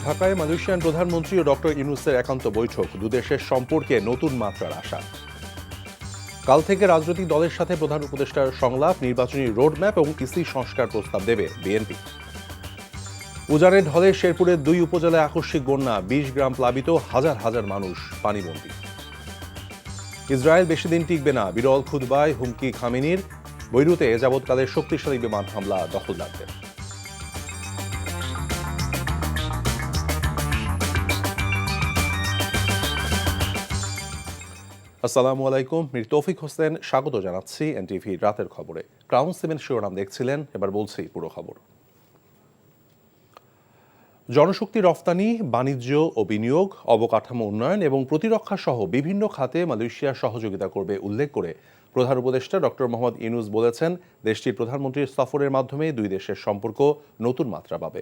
ঢাকায় মালয়েশিয়ান প্রধানমন্ত্রী ও ডক্টর ইউনূসের একান্ত বৈঠক, দুদেশের সম্পর্কে নতুন মাত্রার আশা। কাল থেকে রাজনৈতিক দলের সাথে প্রধান উপদেষ্টার সংলাপ, নির্বাচনী রোডম্যাপ এবং ইসি সংস্কার প্রস্তাব দেবে বিএনপি। উজানের ঢলে শেরপুরের 2 উপজেলায় আকস্মিক বন্যা, 20 গ্রাম প্লাবিত, হাজার হাজার মানুষ পানিবন্দী। ইসরায়েল বেশি দিন টিকবে না, বিরল খুতবায় হুমকি খামেনির। বৈরুতে যাবৎকালের শক্তিশালী বিমান হামলা দখলদারদের। আসসালামু আলাইকুম, মীর তৌফিক হোসেন স্বাগত জানাচ্ছি এনটিভি রাতের খবরে। ক্রাউন সিমেন্ট শিরোনাম দেখছিলেন, এবার বলছি পুরো খবর। জনশক্তি রফতানি, বাণিজ্য ও বিনিয়োগ, অবকাঠামো উন্নয়ন এবং প্রতিরক্ষা সহ বিভিন্ন খাতে মালয়েশিয়া সহযোগিতা করবে উল্লেখ করে প্রধান উপদেষ্টা ডক্টর মোহাম্মদ ইউনূস বলেছেন, দেশটির প্রধানমন্ত্রীর সফরের মাধ্যমে দুই দেশের সম্পর্ক নতুন মাত্রা পাবে।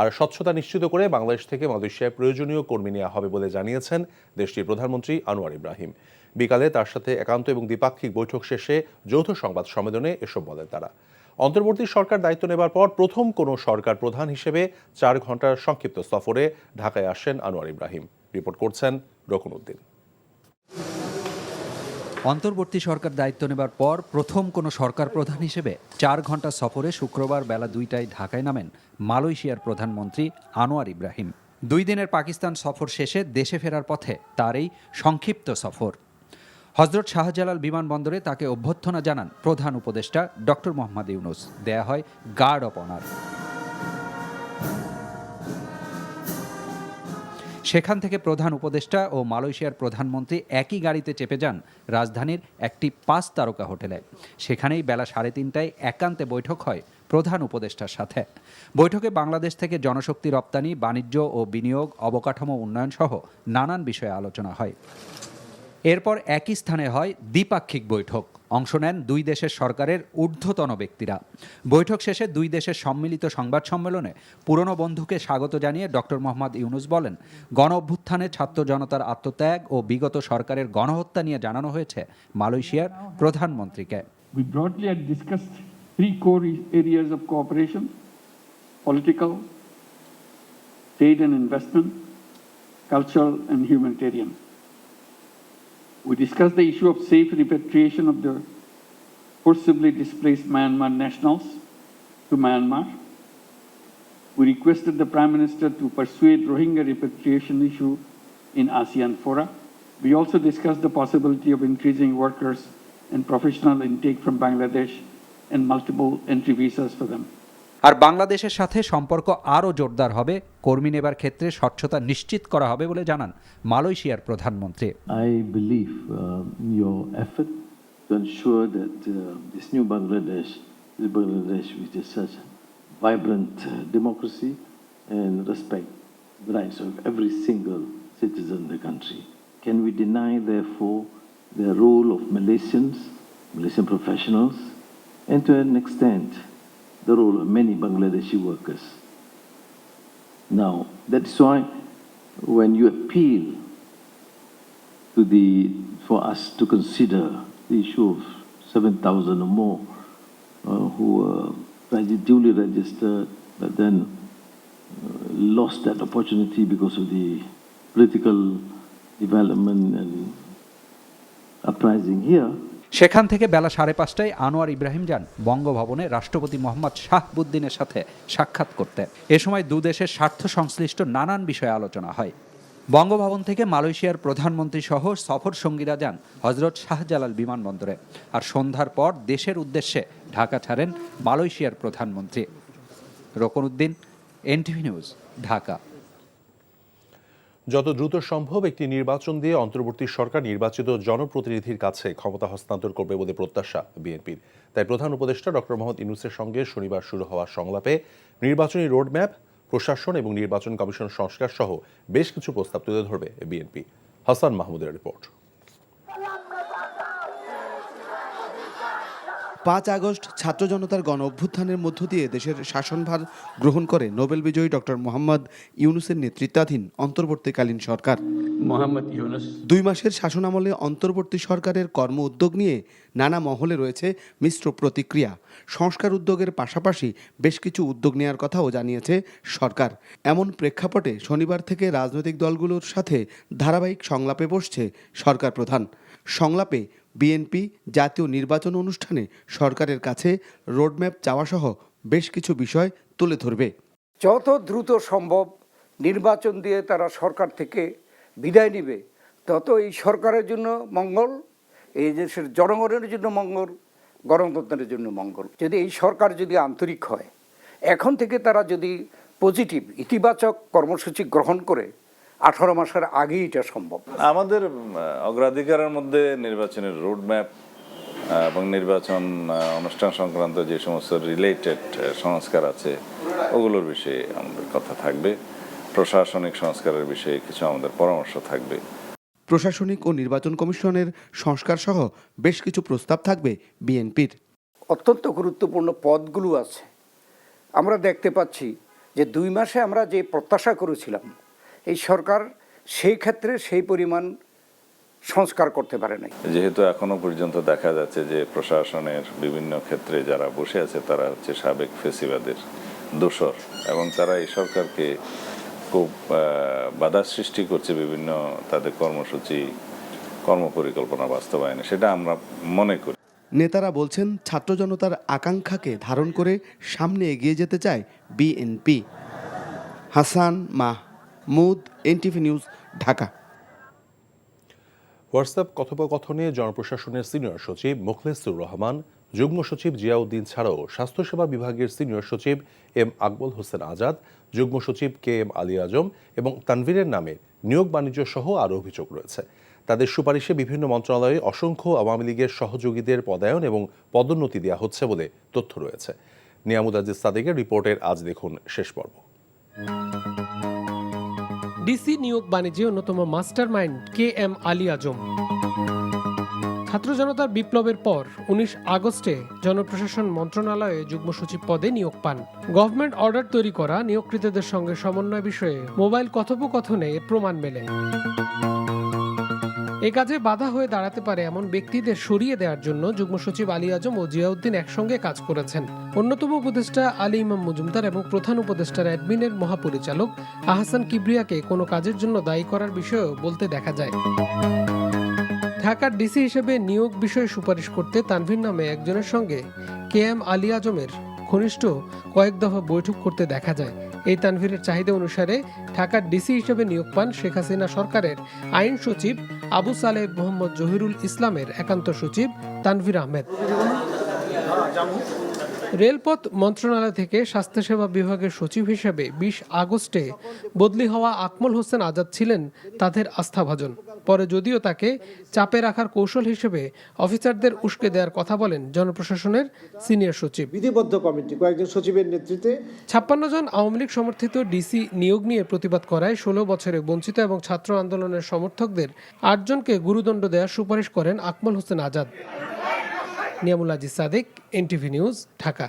আর স্বচ্ছতা নিশ্চিত করে বাংলাদেশ থেকে মালয়েশিয়ায় প্রয়োজনীয় কর্মী নেওয়া হবে বলে জানিয়েছেন দেশটির প্রধানমন্ত্রী আনোয়ার ইব্রাহিম। বিকালে তার সাথে একান্ত এবং দ্বিপাক্ষিক বৈঠক শেষে যৌথ সংবাদ সম্মেলনে এসব বলেন তারা। অন্তর্বর্তী সরকার দায়িত্ব নেবার পর প্রথম কোনো সরকার প্রধান হিসেবে 4 ঘন্টার সংক্ষিপ্ত সফরে ঢাকায় আসেন আনোয়ার ইব্রাহিম। রিপোর্ট করছেন রকুনউদ্দিন। অন্তর্বর্তী সরকার দায়িত্ব নেবার পর প্রথম কোনো সরকার প্রধান হিসেবে 4 ঘন্টা সফরে শুক্রবার বেলা 2টায় ঢাকায় নামেন মালয়েশিয়ার প্রধানমন্ত্রী আনোয়ার ইব্রাহিম। 2 দিনের পাকিস্তান সফর শেষে দেশে ফেরার পথে তার এই সংক্ষিপ্ত সফর। হজরত শাহজালাল বিমানবন্দরে তাকে অভ্যর্থনা জানান প্রধান উপদেষ্টা ডক্টর মোহাম্মদ ইউনূস। দেয়া হয় গার্ড অব অনার। সেখান থেকে প্রধান উপদেষ্টা ও মালয়েশিয়ার প্রধানমন্ত্রী একই গাড়িতে চেপে যান রাজধানীর একটি 5 তারকা হোটেলে। সেখানেই বেলা 3:30টায় একান্তে বৈঠক হয় প্রধান উপদেষ্টার সাথে। বৈঠকে বাংলাদেশ থেকে জনশক্তি রপ্তানি, বাণিজ্য ও বিনিয়োগ, অবকাঠামো উন্নয়ন সহ নানান বিষয়ে আলোচনা হয়। এরপর একই স্থানে হয় দ্বিপাক্ষিক বৈঠক। অংশ নেন 2 দেশের সরকারের ঊর্ধ্বতন ব্যক্তিরা। বৈঠক শেষে 2 দেশের সম্মিলিত সংবাদ সম্মেলনে পুরনো বন্ধুকে স্বাগত জানিয়ে ডক্টর মোহাম্মদ ইউনূস বলেন, গণ অভ্যুত্থানে ছাত্র জনতার আত্মত্যাগ ও বিগত সরকারের গণহত্যা নিয়ে জানানো হয়েছে মালয়েশিয়ার প্রধানমন্ত্রীকে। We broadly had discussed 3 core areas of cooperation: political, trade and investment, cultural and humanitarian. We discussed the issue of safe repatriation of the forcibly displaced Myanmar nationals to Myanmar. We requested the Prime Minister to persuade Rohingya repatriation issue in ASEAN fora. We also discussed the possibility of increasing workers and professional intake from Bangladesh and multiple entry visas for them. আর বাংলাদেশের সাথে সম্পর্ক আরও জোরদার হবে, কর্মী নেবার ক্ষেত্রে স্বচ্ছতা নিশ্চিত করা হবে বলে জানান মালয়েশিয়ার প্রধানমন্ত্রী। I believe your effort to ensure that this new Bangladesh is Bangladesh which is such vibrant democracy and respect the rights of every single citizen in the country. Can we deny, therefore, the role of Malaysian professionals, and to an extent, the role of many Bangladeshi workers? Now, that is why when you appeal for us to consider the issue of 7,000 or more who were duly registered but then lost that opportunity because of the political development and uprising here. সেখান থেকে বেলা 5:30টায় আনোয়ার ইব্রাহিম যান বঙ্গভবনে রাষ্ট্রপতি মোহাম্মদ শাহাবুদ্দিনের সাথে সাক্ষাৎ করতে। এ সময় 2 দেশের স্বার্থ সংশ্লিষ্ট নানান বিষয়ে আলোচনা হয়। বঙ্গভবন থেকে মালয়েশিয়ার প্রধানমন্ত্রী সহ সফর সঙ্গীরা যান হজরত শাহজালাল বিমানবন্দরে। আর সন্ধ্যার পর দেশের উদ্দেশ্যে ঢাকা ছাড়েন মালয়েশিয়ার প্রধানমন্ত্রী। রকুনউদ্দিন, এনটিভি নিউজ, ঢাকা। যত দ্রুত সম্ভব একটি নির্বাচন দিয়ে অন্তর্বর্তী সরকার নির্বাচিত জনপ্রতিনিধির কাছে ক্ষমতা হস্তান্তর করবে বলে প্রত্যাশা বিএনপির। তাই প্রধান উপদেষ্টা ডক্টর মোহাম্মদ ইউনূসের সঙ্গে শনিবার শুরু হওয়া সংলাপে নির্বাচনী রোডম্যাপ, প্রশাসন এবং নির্বাচন কমিশন সংস্কার সহ বেশ কিছু প্রস্তাব তুলে ধরবে বিএনপি। হাসান মাহমুদের রিপোর্ট। 5 আগস্ট ছাত্র জনতার গণ অভ্যুত্থানের মধ্য দিয়ে দেশের শাসনভার গ্রহণ করে নোবেল বিজয়ী ডক্টর মোহাম্মদ ইউনূসের নেতৃত্বাধীন অন্তর্বর্তীকালীন সরকার। Muhammad Yunus. 2 মাসের শাসনামলে অন্তর্বর্তী সরকারের কর্ম উদ্যোগ নিয়ে নানা মহলে রয়েছে মিশ্র প্রতিক্রিয়া। সংস্কার উদ্যোগের পাশাপাশি বেশ কিছু উদ্যোগ নেওয়ার কথাও জানিয়েছে সরকার। এমন প্রেক্ষাপটে শনিবার থেকে রাজনৈতিক দলগুলোর সাথে ধারাবাহিক সংলাপে বসছে সরকার প্রধান। সংলাপে বিএনপি জাতীয় নির্বাচন অনুষ্ঠানে সরকারের কাছে রোডম্যাপ চাওয়াসহ বেশ কিছু বিষয় তুলে ধরবে। যত দ্রুত সম্ভব নির্বাচন দিয়ে তারা সরকার থেকে বিদায় নেবে, তত এই সরকারের জন্য মঙ্গল, এই দেশের জনগণের জন্য মঙ্গল, গণতন্ত্রের জন্য মঙ্গল। যদি এই সরকার যদি আন্তরিক হয়, এখন থেকে তারা যদি পজিটিভ ইতিবাচক কর্মসূচি গ্রহণ করে 18 মাসের আগেই এটা সম্ভব। আমাদের অগ্রাধিকারের মধ্যে নির্বাচনের রোডম্যাপ এবং নির্বাচন অনুষ্ঠান সংক্রান্ত যে সমস্ত রিলেটেড সংস্কার আছে ওগুলোর বিষয়ে আমাদের কথা থাকবে। প্রশাসনিক সংস্কারের বিষয়ে কিছু আমাদের পরামর্শ থাকবে। প্রশাসনিক ও নির্বাচন কমিশনের সংস্কার সহ বেশ কিছু প্রস্তাব থাকবে বিএনপির। অত্যন্ত গুরুত্বপূর্ণ পদগুলো আছে। আমরা দেখতে পাচ্ছি যে 2 মাসে আমরা যে প্রত্যাশা করেছিলাম, এই সরকার সেই ক্ষেত্রে সেই পরিমাণ সংস্কার করতে পারে নাই। যেহেতু এখনো পর্যন্ত দেখা যাচ্ছে যে প্রশাসনের বিভিন্ন ক্ষেত্রে যারা বসে আছে তারা হচ্ছে সাবেক ফেসিবাদের দোসর, এবং তারা এই সরকারকে খুব বাধা সৃষ্টি করছে বিভিন্ন তাদের কর্মসূচি কর্মপরিকল্পনা বাস্তবায়নে, সেটা আমরা মনে করি। নেতারা বলছেন ছাত্র জনতার আকাঙ্ক্ষাকে ধারণ করে সামনে এগিয়ে যেতে চায় BNP. Hasan Mahmud, NTV news, Dhaka. WhatsApp কথোপকথনে জনপ্রশাসনের সিনিয়র সচিব মোখলেসুর রহমান, যুগ্ম সচিব জিয়াউদ্দিন ছাড়াও স্বাস্থ্যসেবা বিভাগের সিনিয়র সচিব এম আকবল হোসেন আজাদ, যুগ্ম সচিব কে এম আলী আজম এবং তানভীরের নামে নিয়োগ বাণিজ্য সহ আরও অভিযোগ রয়েছে। তাদের সুপারিশে বিভিন্ন মন্ত্রণালয়ে অসংখ্য আওয়ামী লীগের সহযোগীদের পদায়ন এবং পদোন্নতি দেওয়া হচ্ছে বলে তথ্য রয়েছে। নিয়ামুদ আজিজ সাদেকের রিপোর্টের আজ দেখুন শেষ পর্ব। ডিসি নিয়োগ বাণিজ্যে অন্যতম মাস্টার মাইন্ড কে এম আলী আজম। ছাত্র জনতার বিপ্লবের পর 19 আগস্টে জনপ্রশাসন মন্ত্রণালয়ে যুগ্ম সচিব পদে নিয়োগ পান। গভর্নমেন্ট অর্ডার তৈরি করা নিয়োগকৃতদের সঙ্গে সমন্বয় বিষয়ে মোবাইল কথোপকথনে প্রমাণ মেলে। এ কাজে বাধা হয়ে দাঁড়াতে পারে এমন ব্যক্তিদের সরিয়ে দেওয়ার জন্য যুগ্ম সচিব আলী আজম ও জিয়াউদ্দিন একসঙ্গে কাজ করেছেন। অন্যতম উপদেষ্টা আলী ইমাম মজুমদার এবং প্রধান উপদেষ্টার অ্যাডমিনের মহাপরিচালক আহসান কিবরিয়াকে কোনো কাজের জন্য দায়ী করার বিষয়েও বলতে দেখা যায়। ঢাকার ডিসি হিসেবে নিয়োগ বিষয়ে সুপারিশ করতে তানভীর নামে একজনের সঙ্গে কে এম আলী আজমের ঘনিষ্ঠ কয়েক দফা বৈঠক করতে দেখা যায়। এই তানভীরের চাহিদা অনুসারে ঢাকার ডিসি হিসেবে নিয়োগ পান শেখ হাসিনা সরকারের আইন সচিব আবু সালেহ মোহাম্মদ জহিরুল ইসলামের একান্ত সচিব তানভীর আহমেদ। রেলপথ মন্ত্রণালয় থেকে স্বাস্থ্যসেবা বিভাগের সচিব হিসেবে 20 আগস্টে বদলি হওয়া আকমল হোসেন আজাদ ছিলেন তাদের আস্থাভাজন। পরে যদিও তাকে চাপে রাখার কৌশল হিসেবে অফিসারদের উস্কে দেওয়ার কথা বলেন জনপ্রশাসনের সিনিয়র সচিব। বিধিবদ্ধ কমিটি কয়েকজন সচিবের নেতৃত্বে 56 জন আওয়ামী লীগ সমর্থিত ডিসি নিয়োগ নিয়ে প্রতিবাদ করায় 16 বছরে বঞ্চিত এবং ছাত্র আন্দোলনের সমর্থকদের 8 জনকে গুরুদণ্ড দেওয়ার সুপারিশ করেন Akmal Hossain Azad. Niamul Aziz Sadek, NTV news, Dhaka.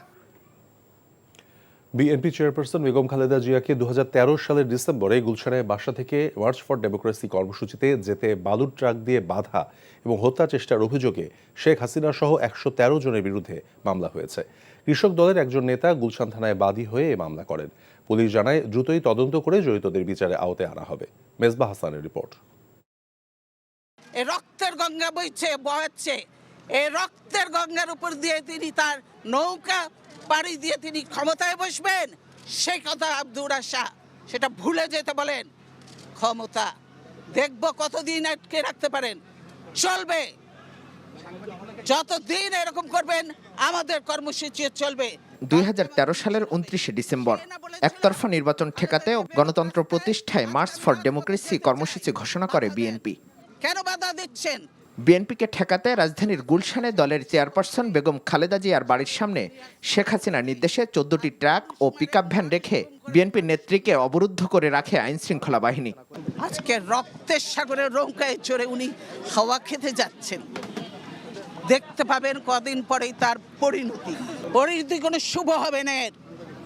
BNP chairperson Begum Khaleda জিয়াকে 2013 সালের ডিসেম্বরে গুলশানের বাসা থেকে মার্চ ফর ডেমোক্রেসি কর্মসূচিতে যেতে বালুর ট্রাক দিয়ে বাধা এবং হত্যা চেষ্টার অভিযোগে শেখ হাসিনা সহ 113 জনের বিরুদ্ধে মামলা হয়েছে। কৃষক দলের একজন নেতা গুলশান থানায় বাদী হয়ে এই মামলা করেন। পুলিশ জানায় দ্রুতই তদন্ত করে জড়িতদের বিচারে আওতায় আনা হবে। মেজবাহ হাসানের রিপোর্ট। রক্তের গঙ্গা বইছে, এই রক্তের গঙ্গার উপর দিয়ে তিনি তার নৌকা পাড়ি দিয়ে তিনি ক্ষমতায় বসবেন, সেই কথা আব্দুর শাহ সেটা ভুলে যেতে বলেন। ক্ষমতা দেখব কতদিন আটকে রাখতে পারেন, চলবে যতদিন এরকম করবেন আমাদের কর্মসূচি চলবে। 2013 সালের 29 ডিসেম্বর একতরফা নির্বাচন ঠেকাতে ও গণতন্ত্র প্রতিষ্ঠায় মার্চ ফর ডেমোক্রেসি কর্মসূচি ঘোষণা করে বিএনপি। কেন বাধা দিচ্ছেন? বিএনপিকে ঠেকাতে রাজধানীর গুলশানে দলের চেয়ারপারসন বেগম খালেদা জিয়ার বাড়ির সামনে শেখ হাসিনার নির্দেশে 14টি ট্রাক ও পিকআপ ভ্যান রেখে বিএনপির নেত্রীকে অবরুদ্ধ করে রাখে আইন শৃঙ্খলা বাহিনী। আজকে রক্তের সাগরের নৌকায় চড়ে উনি হাওয়া খেতে যাচ্ছেন। দেখতে পাবেন কদিন পরেই তার পরিণতি কোনো শুভ হবে না,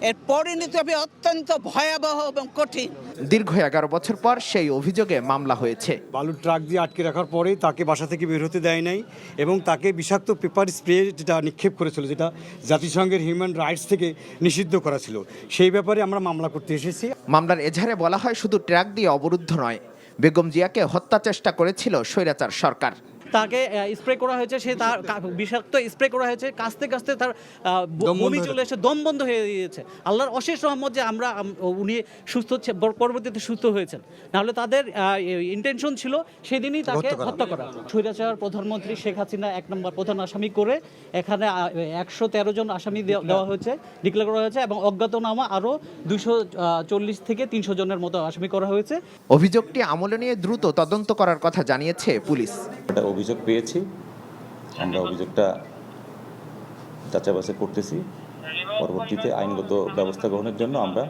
এর পরিণতি হবে অত্যন্ত ভয়াবহ এবং কঠিন। দীর্ঘ 11 বছর পর সেই অভিযোগে মামলা হয়েছে। বালুর ট্রাক দিয়ে আটকে রাখার পরেই তাকে বাসা থেকে বের হতে দেয় নাই এবং তাকে বিষাক্ত পেপার স্প্রে যেটা নিক্ষেপ করেছিল, যেটা জাতিসংঘের হিউম্যান রাইটস থেকে নিষিদ্ধ করা ছিল, সেই ব্যাপারে আমরা মামলা করতে এসেছি। মামলার এজাহারে বলা হয় শুধু ট্রাক দিয়ে অবরুদ্ধ নয়, বেগম জিয়াকে হত্যা চেষ্টা করেছিল স্বৈরাচার সরকার। তাকে স্প্রে করা হয়েছে, সে তার বিষাক্ত স্প্রে করা হয়েছে, কাঁচতে কাঁচতে তার বমি চলে এসে দম বন্ধ হয়ে গিয়েছে। আল্লাহর অশেষ রহমত যে উনি সুস্থ, পরবর্তীতে সুস্থ হয়েছেন, নাহলে তাদের ইন্টেনশন ছিল সেদিনই তাকে হত্যা করা। স্বৈরাচার প্রধানমন্ত্রী শেখ হাসিনা 1 নম্বর প্রধান আসামি করে এখানে 113 জন আসামি দেওয়া হয়েছে, ডিক্লেয়ার করা হয়েছে এবং অজ্ঞাতনামা আরও 240 থেকে 300 জনের মতো আসামি করা হয়েছে। অভিযোগটি আমলে নিয়ে দ্রুত তদন্ত করার কথা জানিয়েছে পুলিশ। অভিযোগ পেয়েছি, আমরা অভিযোগটা যাচাই বাছাই করতেছি, পরবর্তীতে আইনগত ব্যবস্থা গ্রহণের জন্য আমরা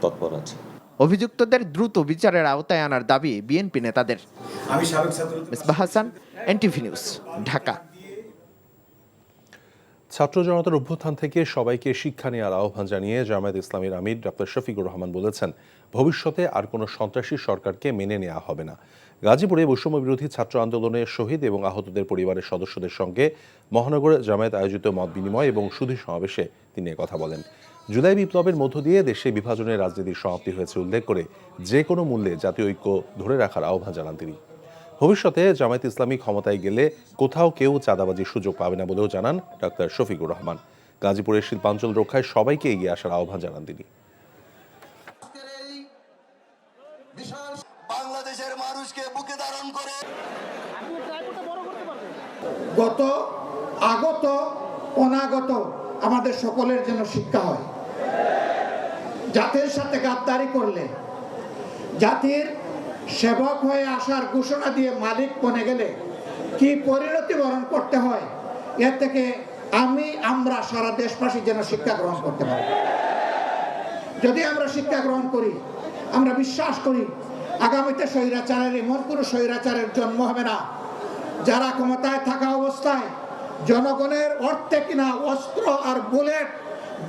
তৎপর আছি। অভিযুক্তদের দ্রুত বিচারের আওতায় আনার দাবি বিএনপি নেতাদের। Misbah Hasan, NTV news, Dhaka. ছাত্র জনতার অভ্যুত্থান থেকে সবাইকে শিক্ষা নেওয়ার আহ্বান জানিয়ে জামায়াত ইসলামীর আমির ডক্টর শফিকুর রহমান বলেছেন, ভবিষ্যতে আর কোনো সন্ত্রাসী সরকারকে মেনে নেওয়া হবে না। গাজীপুরে বৈষম্য বিরোধী ছাত্র আন্দোলনে শহীদ এবং আহতদের পরিবারের সদস্যদের সঙ্গে মহানগরে জামায়াত আয়োজিত মত বিনিময় এবং সুধী সমাবেশে তিনি কথা বলেন। জুলাই বিপ্লবের মধ্য দিয়ে দেশে বিভাজনের রাজনীতির সমাপ্তি হয়েছে উল্লেখ করে যে কোনো মূল্যে জাতীয় ঐক্য ধরে রাখার আহ্বান জানান তিনি। ভবিষ্যতে জামায়াত ইসলামী ক্ষমতায় গেলে কোথাও কেউ চাঁদাবাজির সুযোগ পাবে না বলেও জানান ডক্টর শফিকুর রহমান। গাজীপুরের শিল্পাঞ্চল রক্ষায় সবাইকে এগিয়ে আসার আহ্বান জানান তিনি। বাংলাদেশের মানুষকে বুকে ধারণ করে আগত অনাগত আমাদের সকলের জন্য শিক্ষা হয়। জাতির সাথে গাদ্দারি করলে, জাতির সেবক হয়ে আসার ঘোষণা দিয়ে মালিক বনে গেলে কি পরিণতি বরণ করতে হয়, এর থেকে আমরা সারা দেশবাসী যেন শিক্ষা গ্রহণ করতে পারি। যদি আমরা শিক্ষা গ্রহণ করি, আমরা বিশ্বাস করি আগামীতে স্বৈরাচারের এমন কোনো স্বৈরাচারের জন্ম হবে না, যারা ক্ষমতায় থাকা অবস্থায় জনগণের অর্থে কিনা অস্ত্র আর বুলেট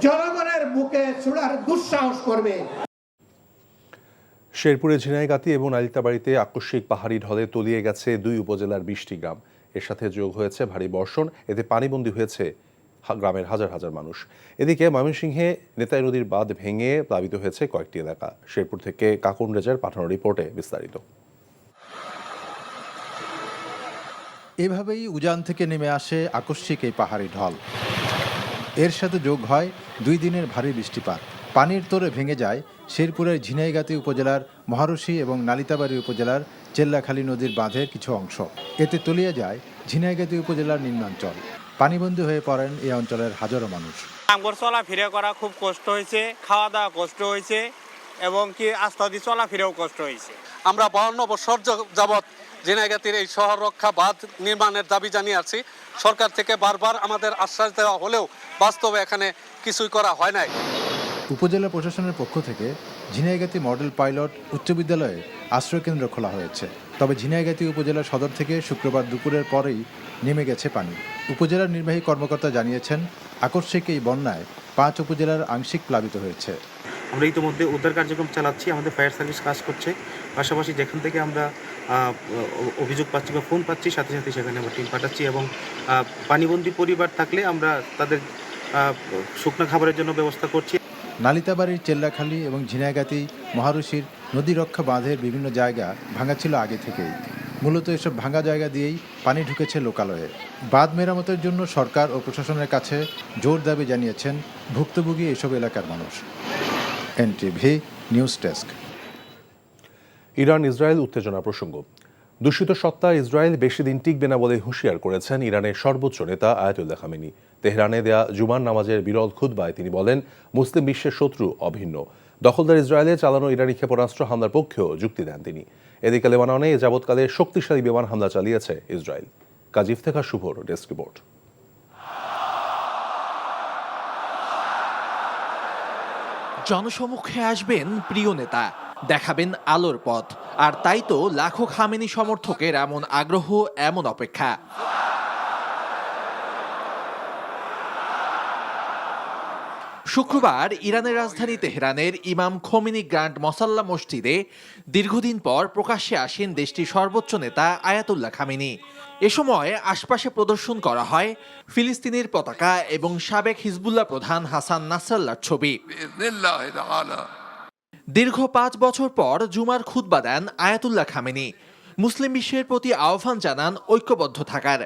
জনগণের বুকে ছোড়ার দুঃসাহস করবে। শেরপুরে ঝিনাইগাতি এবং নালিতাবাড়িতে আকস্মিক পাহাড়ি ঢলে তলিয়ে গেছে 2 উপজেলার 20টি গ্রাম। এর সাথে যোগ হয়েছে ভারী বর্ষণ, এতে পানিবন্দী হয়েছে গ্রামের হাজার হাজার মানুষ। এদিকে ময়মনসিংহে নেতাই নদীর বাঁধ ভেঙে প্লাবিত হয়েছে কয়েকটি এলাকা। শেরপুর থেকে কাকুন রেজার পাঠানো রিপোর্টে বিস্তারিত। এভাবেই উজান থেকে নেমে আসে আকস্মিক এই পাহাড়ি ঢল। এর সাথে যোগ হয় 2 দিনের ভারী বৃষ্টিপাত। পানির তোরে ভেঙে যায় শেরপুরের ঝিনাইগাতি উপজেলার মহারশী এবং নালিতাবাড়ি উপজেলার চেল্লাখালী নদীর বাঁধের কিছু অংশ। এতে তলিয়ে যায় ঝিনাইগাতি উপজেলার নিম্নাঞ্চল। পানিবন্দী হয়ে পড়েন এই অঞ্চলের হাজারো মানুষ। আমার চলাফেরা করা খুব কষ্ট হয়েছে, খাওয়া দাওয়া কষ্ট হয়েছে এবং কি আস্থা দিয়ে চলাফেরাও কষ্ট হয়েছে। আমরা 52 বছর যাবৎ ঝিনাইগাতির এই শহর রক্ষা বাঁধ নির্মাণের দাবি জানিয়ে আছি। সরকার থেকে বারবার আমাদের আশ্বাস দেওয়া হলেও বাস্তবে এখানে কিছুই করা হয় নাই। উপজেলা প্রশাসনের পক্ষ থেকে ঝিনাইগাতি মডেল পাইলট উচ্চ বিদ্যালয়ে আশ্রয়কেন্দ্র খোলা হয়েছে। তবে ঝিনাইগাতি উপজেলা সদর থেকে শুক্রবার দুপুরের পরেই নেমে গেছে পানি। উপজেলার নির্বাহী কর্মকর্তা জানিয়েছেন, আকস্মিক এই বন্যায় 5 উপজেলার আংশিক প্লাবিত হয়েছে। আমরা ইতিমধ্যে উদ্ধার কার্যক্রম চালাচ্ছি, আমাদের ফায়ার সার্ভিস কাজ করছে। পাশাপাশি যেখান থেকে আমরা অভিযোগ পাচ্ছি বা ফোন পাচ্ছি, সাথে সাথে সেখানে আমরা টিম পাঠাচ্ছি এবং পানিবন্দী পরিবার থাকলে আমরা তাদের শুকনো খাবারের জন্য ব্যবস্থা করছি। নালিতাবাড়ির চেল্লাখালী এবং ঝিনাইগাতি মহারশীর নদী রক্ষা বাঁধের বিভিন্ন জায়গা ভাঙা ছিল আগে থেকেই। মূলত এসব ভাঙা জায়গা দিয়েই পানি ঢুকেছে লোকালয়ে। বাঁধ মেরামতের জন্য সরকার ও প্রশাসনের কাছে জোর দাবি জানিয়েছেন ভুক্তভোগী এসব এলাকার মানুষ। NTV news desk. Iran Israel উত্তেজনা প্রসঙ্গ। দূষিত সত্তা ইসরায়েল বেশি দিন টিকবে না বলে হুঁশিয়ার করেছেন ইরানের সর্বোচ্চ নেতা আয়াতুল্লাহ খামেনি। তেহরানে দেয়া জুমার নামাজের বিরল খুতবায় তিনি বলেন, মুসলিম বিশ্বের শত্রু অভিন্ন। দখলদার ইসরায়েলে চালানো ইরানি ক্ষেপণাস্ত্র হামলার পক্ষেও যুক্তি দেন তিনি। এদিকে লেবাননে এ যাবৎকালে শক্তিশালী বিমান হামলা চালিয়েছে ইসরায়েল। কাজী ইফতেখার শুভর ডেস্ক রিপোর্ট। জনসমক্ষে আসবেন প্রিয় নেতা, দেখাবেন আলোর পথ, আর তাই তো লাখো খামেনি সমর্থকের এমন আগ্রহ, এমন অপেক্ষা। শুক্রবার ইরানের রাজধানী তেহরানের ইমাম খোমেনি গ্র্যান্ড মসাল্লা মসজিদে দীর্ঘদিন পর প্রকাশ্যে আসেন দেশটির সর্বোচ্চ নেতা আয়াতুল্লাহ খামেনি। এ সময় আশপাশে প্রদর্শন করা হয় ফিলিস্তিনের পতাকা এবং সাবেক হিজবুল্লাহ প্রধান হাসান নাসরাল্লাহর ছবি। দীর্ঘ 5 বছর পর জুমার খুতবা দেন আয়াতুল্লাহ খামেনি। মুসলিম বিশ্বের প্রতি আহ্বান জানান ঐক্যবদ্ধ থাকার।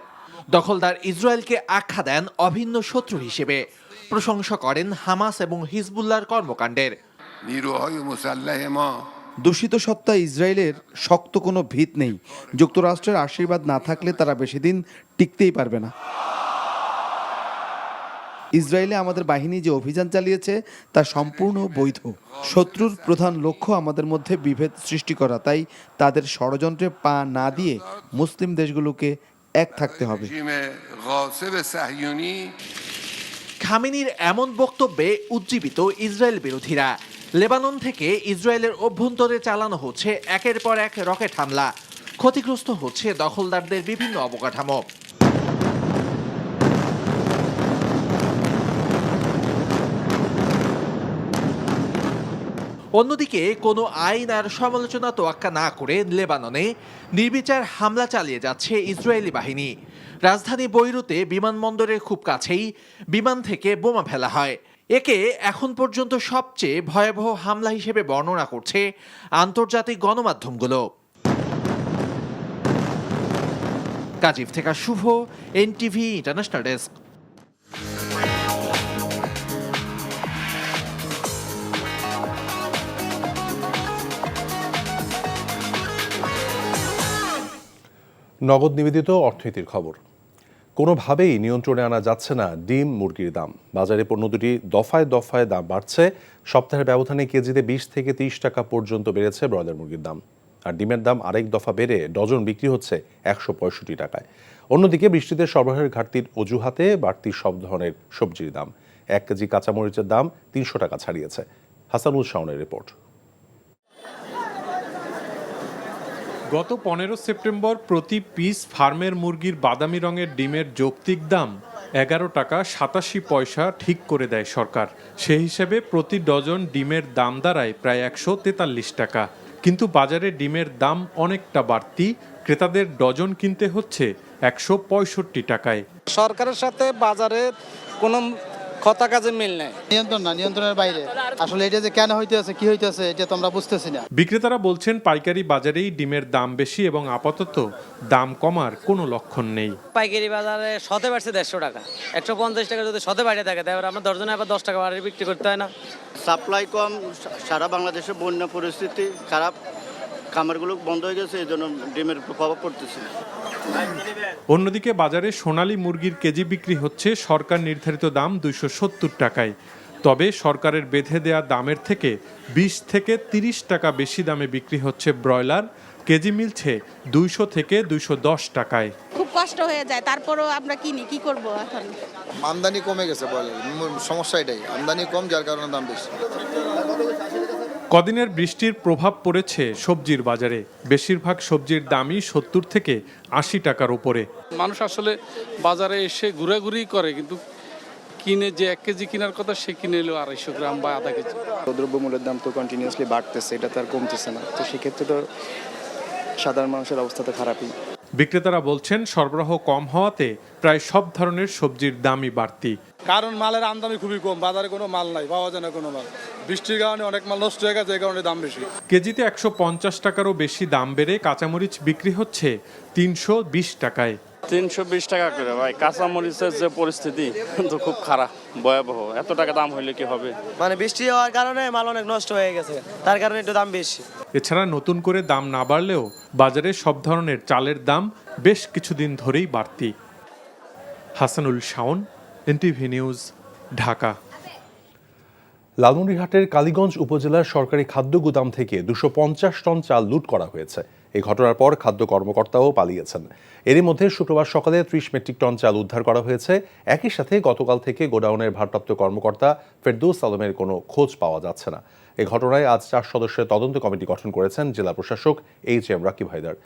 দখলদার ইসরায়েলকে আখ্যা দেন অভিন্ন শত্রু হিসেবে। প্রশংসা করেন হামাস এবং হিজবুল্লাহর কর্মকাণ্ডের। দূষিত সত্তা ইসরায়েলের শক্ত কোনো ভিত নেই। যুক্তরাষ্ট্রের আশীর্বাদ না থাকলে তারা বেশি দিন টিকতেই পারবে না। ইসরায়েলে আমাদের বাহিনী যে অভিযান চালিয়েছে তা সম্পূর্ণ বৈধ। শত্রুর প্রধান লক্ষ্য আমাদের মধ্যে বিভেদ সৃষ্টি করা, তাই তাদের ষড়যন্ত্রে পা না দিয়ে মুসলিম দেশগুলোকে এক থাকতে হবে। খামেনির এমন বক্তব্যে উজ্জীবিত ইসরায়েল বিরোধীরা। লেবানন থেকে ইসরায়েলের অভ্যন্তরে চালানো হচ্ছে একের পর এক রকেট হামলা। ক্ষতিগ্রস্ত হচ্ছে দখলদারদের বিভিন্ন অবকাঠামো। অন্যদিকে কোনো আইন আর সমালোচনা তোয়াক্কা না করে লেবাননে নির্বিচার হামলা চালিয়ে যাচ্ছে ইসরায়েলি বাহিনী। রাজধানী বৈরুতে বিমানবন্দরের খুব কাছেই বিমান থেকে বোমা ফেলা হয়। একে এখন পর্যন্ত সবচেয়ে ভয়াবহ হামলা হিসেবে বর্ণনা করছে আন্তর্জাতিক গণমাধ্যমগুলো। কাজিফ থেকে শুভ, এনটিভি ইন্টারন্যাশনাল ডেস্ক। নগদ নিবেদিত অর্থনীতির খবর। কোনোভাবেই নিয়ন্ত্রণে আনা যাচ্ছে না ডিম মুরগির দাম। বাজারে পণ্য দুটি দফায় দফায় দাম বাড়ছে। সপ্তাহের ব্যবধানে কেজিতে 20 থেকে 30 টাকা পর্যন্ত বেড়েছে ব্রয়লার মুরগির দাম। আর ডিমের দাম আরেক দফা বেড়ে ডজন বিক্রি হচ্ছে 165 টাকায়। অন্যদিকে বৃষ্টিতে সরবরাহের ঘাটতির অজুহাতে বাড়তি সব ধরনের সবজির দাম। 1 কেজি কাঁচামরিচের দাম 300 টাকা ছাড়িয়েছে। হাসানুল শাওনের রিপোর্ট। গত 15 সেপ্টেম্বর প্রতি পিস ফার্মের মুরগির বাদামি রঙের ডিমের যৌক্তিক দাম 11 টাকা 87 পয়সা ঠিক করে দেয় সরকার। সেই হিসেবে প্রতি ডজন ডিমের দাম দাঁড়ায় প্রায় 143 টাকা। কিন্তু বাজারে ডিমের দাম অনেকটা বাড়তি। ক্রেতাদের ডজন কিনতে হচ্ছে 165 টাকায়। সরকারের সাথে বাজারের কোনো কথা কাজে মিল নেই। নিয়ন্ত্রণের বাইরে। আসলে এটা যে কেন হইতেছে কি হইতেছে এটা তো আমরা বুঝতেছি না। বিক্রেতারা বলছেন পাইকারি বাজারেই ডিমের দাম বেশি এবং আপাতত দাম কমার কোনো লক্ষণ নেই। পাইকারি বাজারে শতে বাড়ছে 150 টাকা, 150 টাকা যদি শতে বাড়িয়ে থাকে তাহলে আমরা দর্জনে আবার 10 টাকা বাড়িয়ে বিক্রি করতে হয় না। সাপ্লাই কম, সারা বাংলাদেশে বন্যা পরিস্থিতি খারাপ, খামারগুলো বন্ধ হয়ে গেছে, এই জন্য ডিমের প্রভাব পড়তেছে। অন্যদিকে বাজারে সোনালী মুরগির কেজি বিক্রি হচ্ছে সরকার নির্ধারিত দাম 270 টাকায়। তবে সরকারের বেঁধে দেয়া দামের থেকে 20 থেকে 30 টাকা বেশি দামে বিক্রি হচ্ছে ব্রয়লার। কেজি মিলছে 200 থেকে 210 টাকায়। খুব কষ্ট হয়ে যায়, তারপরও আমরা কিনি, কি করব এখন। আমদানি কমে গেছে ব্রয়লার, সমস্যা এটাই, আমদানি কম যার কারণে দাম বেশি। কদিনের বৃষ্টির প্রভাব পড়েছে সবজির বাজারে। বেশিরভাগ সবজির দামই 70 থেকে 80 টাকার উপরে। মানুষ আসলে বাজারে এসে ঘোরাঘুরি করে, কিন্তু কিনে যে 1 কেজি কেনার কথা সে কিনে এলো 250 গ্রাম বা আধা কেজি। দ্রব্যমূল্যের দাম তো কন্টিনিউয়াসলি বাড়তেছে, এটা তো আর কমতেছে না। তো সেক্ষেত্রে তো সাধারণ মানুষের অবস্থা তো খারাপই। বিক্রেতারা বলছেন সরবরাহ কম হওয়াতে প্রায় সব ধরনের সবজির দামই বাড়তি। কারণ মালের আমদানি খুবই কম, বাজারে কোনো মাল নাই, পাওয়া যায় না কোনো মাল। বৃষ্টির কারণে অনেক মাল নষ্ট হয়ে গেছে, এই কারণে দাম বেশি। কেজিতে 150 টাকারও বেশি দাম বেড়ে কাঁচামরিচ বিক্রি হচ্ছে 320 টাকায়। 320 টাকা করে ভাই, কাঁচামরিচের যে পরিস্থিতি তো খুব খারাপ, ভয়াবহ। এত টাকা দাম হইলে কি হবে? মানে বৃষ্টি হওয়ার কারণে মাল অনেক নষ্ট হয়ে গেছে, তার কারণে একটু দাম বেশি। এছাড়া নতুন করে দাম না বাড়লেও বাজারে সব ধরনের চালের দাম বেশ কিছুদিন ধরেই বাড়তি। Hasanul Shaon, NTV news, Dhaka. লালমনিরহাটের কালীগঞ্জ উপজেলার সরকারি খাদ্য গুদাম থেকে 250 টন চাল লুট করা হয়েছে। এই ঘটনার পর খাদ্য কর্মকর্তাও পালিয়েছেন। এরই মধ্যে শুক্রবার সকালে 30 মেট্রিক টন চাল উদ্ধার করা হয়েছে। একই সাথে গতকাল থেকে গোডাউনের ভারপ্রাপ্ত কর্মকর্তা ফেরদৌস আলমের কোনো খোঁজ পাওয়া যাচ্ছে না। এই ঘটনায় আজ 4 সদস্যের তদন্ত কমিটি গঠন করেছেন জেলা প্রশাসক HM রাকিব হায়দার।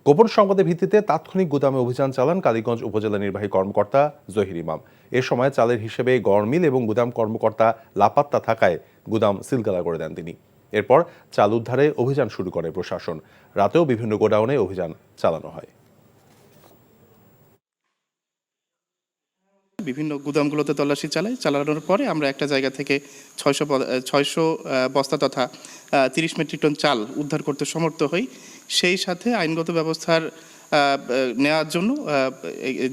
গোপন সংবাদের ভিত্তিতে তাৎক্ষণিক গুদামে অভিযান চালান কালীগঞ্জ উপজেলা নির্বাহী কর্মকর্তা জহির ইমাম। এ সময় চালের হিসেবে গড়মিল এবং গুদাম কর্মকর্তা লাপাত্তা থাকায় গুদাম সিলগালা করে দেন তিনি। এরপর চাল উদ্ধারে অভিযান শুরু করে প্রশাসন। রাতেও বিভিন্ন গোডাউনে অভিযান চালানো হয়। বিভিন্ন গুদামগুলোতে তল্লাশি চালানোর পরে আমরা একটা জায়গা থেকে 600 বস্তা তথা 30 মেট্রিক টন চাল উদ্ধার করতে সমর্থ হই। সেই সাথে আইনগত ব্যবস্থার নেওয়ার জন্য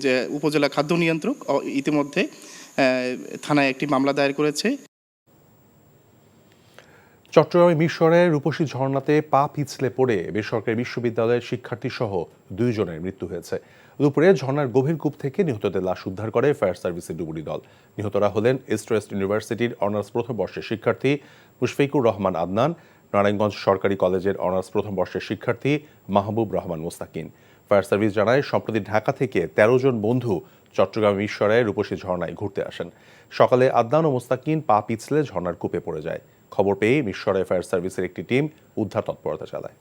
যে উপজেলা খাদ্য নিয়ন্ত্রক ইতিমধ্যে থানায় একটি মামলা দায়ের করেছে। চট্টগ্রামের মিরসরাইয়ের রূপসী ঝর্ণাতে পা পিছলে পড়ে বেসরকারি বিশ্ববিদ্যালয়ের শিক্ষার্থী সহ 2 জনের মৃত্যু হয়েছে। দুপুরে ঝর্ণার গভীর কূপ থেকে নিহতদের লাশ উদ্ধার করে ফায়ার সার্ভিসের ডুবুরি দল। নিহতরা হলেন ইস্ট ওয়েস্ট ইউনিভার্সিটির অনার্স প্রথম বর্ষের শিক্ষার্থী মুশফিকুর রহমান আদনান, নারায়ণগঞ্জ সরকারি কলেজের অনার্স প্রথম বর্ষের শিক্ষার্থী মাহবুব রহমান মোস্তাকিন। ফায়ার সার্ভিস জানায় সম্প্রতি ঢাকা থেকে 13 জন বন্ধু চট্টগ্রাম মিরসরাইয়ের রূপসী ঝর্ণায় ঘুরতে আসেন। সকালে আদনান ও মোস্তাকিন পা পিছলে ঝর্ণার কূপে পড়ে যায়। খবর পেয়ে মিরসরাই ফায়ার সার্ভিসের একটি টিম উদ্ধার তৎপরতা চালায়।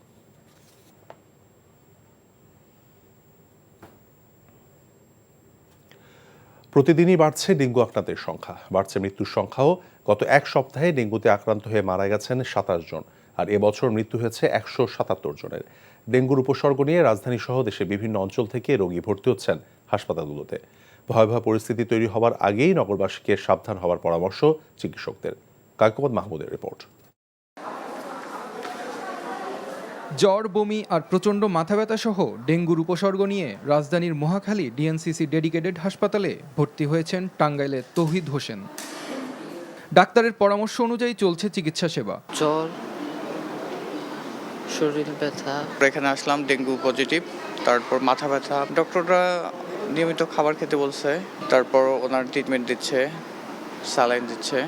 প্রতিদিনই বাড়ছে ডেঙ্গু আক্রান্তের সংখ্যা, বাড়ছে মৃত্যুর সংখ্যাও। গত এক সপ্তাহে ডেঙ্গুতে আক্রান্ত হয়ে মারা গেছেন 27 জন, আর এবছর মৃত্যু হয়েছে 177 জনের। ডেঙ্গুর উপসর্গ নিয়ে রাজধানী সহ দেশের বিভিন্ন অঞ্চল থেকে রোগী ভর্তি হচ্ছেন হাসপাতালগুলোতে। ভয়াবহ পরিস্থিতি তৈরি হওয়ার আগেই নগরবাসীকে সাবধান হওয়ার পরামর্শ চিকিৎসকদের। কায়কোবাদ মাহমুদের রিপোর্ট। জ্বর, বমি আর প্রচণ্ড মাথা ব্যথা সহ ডেঙ্গুর উপসর্গ নিয়ে রাজধানীর মহাখালী ডিএনসিসি ডেডিকেটেড হাসপাতালে ভর্তি হয়েছেন টাঙ্গাইলের তৌহিদ হোসেন। ডাক্তারের পরামর্শ অনুযায়ী চলছে চিকিৎসা সেবা। জ্বর, শরীর ব্যথা। এখানে আসলাম ডেঙ্গু পজিটিভ, তারপর মাথা ব্যথা। ডক্টররা নিয়মিত খাবার খেতে বলছে, তারপর ওনার ট্রিটমেন্ট দিচ্ছে, স্যালাইন দিচ্ছে।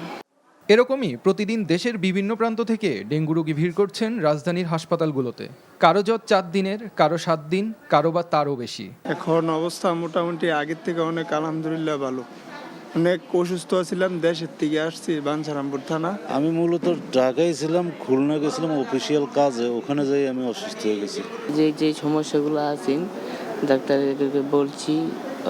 এরকমই প্রতিদিন দেশের বিভিন্ন প্রান্ত থেকে ডেঙ্গু রোগী ভিড় করছেন রাজধানীর হাসপাতালগুলোতে। কারো জ্বর 4 দিনের, কারো 7 দিন, কারো বা তারও বেশি। এখন অবস্থা মোটামুটি আগের থেকে অনেক আলহামদুলিল্লাহ ভালো। অনেক অসুস্থ ছিলাম, দেশের থেকে আসছি বাঞ্ছারামপুর থানা। আমি মূলত ঢাকায় ছিলাম, খুলনা গেছিলাম অফিসিয়াল কাজে, ওখানে যাই আমি অসুস্থ হয়ে গেছি। যে সমস্যাগুলো আছেন ডাক্তারদেরকে বলছি,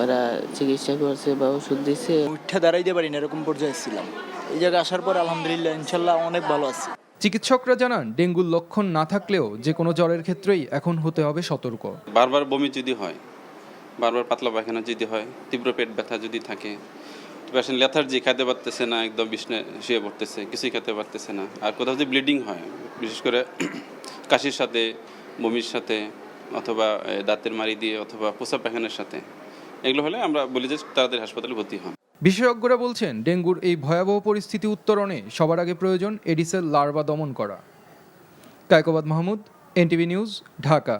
ওরা চিকিৎসা করছে বা ওষুধ দিচ্ছে। উঠে দাঁড়াইতে পারি না, এরকম পর্যায়ে ছিলাম। এই জায়গায় আসার পর আলহামদুলিল্লাহ ইনশাল্লাহ অনেক ভালো আছে। চিকিৎসকরা জানান ডেঙ্গুর লক্ষণ না থাকলেও যে কোনো জ্বরের ক্ষেত্রেই এখন হতে হবে সতর্ক। বারবার বমি যদি হয়, বারবার পাতলা পায়খানা যদি হয়, তীব্র পেট ব্যথা যদি থাকে, পেশেন্ট লেথার্জি, খেতে পারতেছে না, একদম বিছানায় শুয়ে পড়তেছে, কিছুই খেতে পারতেছে না, আর কোথাও যদি ব্লিডিং হয়, বিশেষ করে কাশির সাথে, বমির সাথে, অথবা দাঁতের মাড়ি দিয়ে, অথবা পোষা পায়খানার সাথে, এগুলো হলে আমরা বলি যে তাড়াতাড়ি হাসপাতালে ভর্তি হন। বিশেষজ্ঞরা বলছেন ডেঙ্গুর এই ভয়াবহ পরিস্থিতি উত্তরণে সবার আগে প্রয়োজন এডিসের লার্ভা দমন করা। Kaikobad Mahmud, NTV news, Dhaka.